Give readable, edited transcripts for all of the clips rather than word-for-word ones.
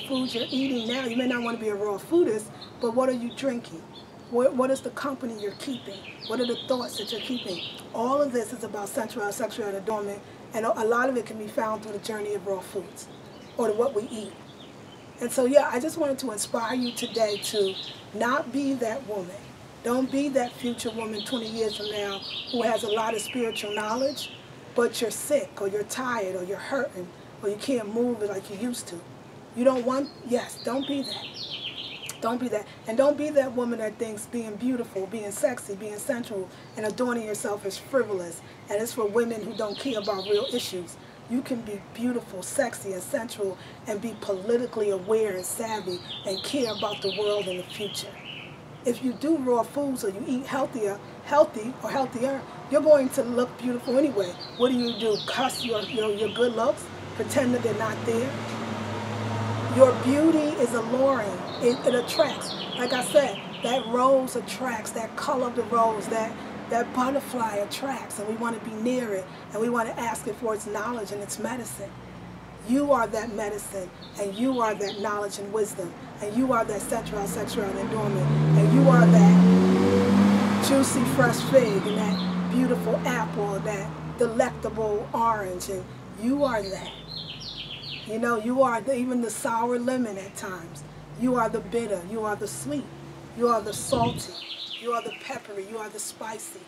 foods you're eating now. You may not want to be a raw foodist, but what are you drinking? What is the company you're keeping? What are the thoughts that you're keeping? All of this is about sensuality, sexuality, and adornment, and a lot of it can be found through the journey of raw foods, or to what we eat. And so, yeah, I just wanted to inspire you today to not be that woman. Don't be that future woman 20 years from now who has a lot of spiritual knowledge, but you're sick, or you're tired, or you're hurting, or you can't move it like you used to. You don't want, yes, don't be that. Don't be that. And don't be that woman that thinks being beautiful, being sexy, being sensual, and adorning yourself is frivolous. And it's for women who don't care about real issues. You can be beautiful, sexy, and sensual, and be politically aware and savvy, and care about the world and the future. If you do raw foods, or you eat healthy or healthier, you're going to look beautiful anyway. What do? Cuss your good looks? Pretend that they're not there? Your beauty is alluring. It attracts. Like I said, that rose attracts. That color of the rose, that butterfly attracts, and we want to be near it, and we want to ask it for its knowledge and its medicine. You are that medicine, and you are that knowledge and wisdom, and you are that sexuality, and adornment, and you are that juicy fresh fig, and that beautiful apple, and that delectable orange, and you are that. You know, you are even the sour lemon at times. You are the bitter, you are the sweet, you are the salty, you are the peppery, you are the spicy.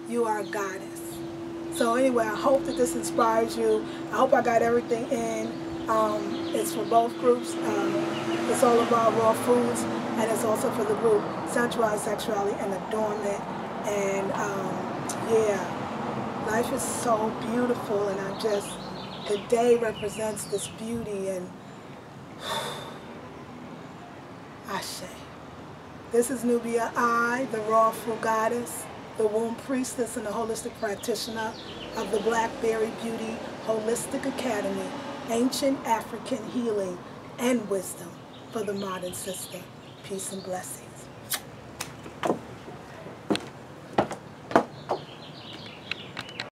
You are a goddess. So anyway, I hope that this inspires you. I hope I got everything in. It's for both groups. It's all about raw foods, and it's also for the group sensuality, sexuality, and adornment. And yeah, life is so beautiful, and I'm just, the day represents this beauty, and Ashe. This is Nubia I, the raw food goddess, the womb priestess and the holistic practitioner of the Blackberry Beauty Holistic Academy, ancient African healing and wisdom for the modern sister. Peace and blessings.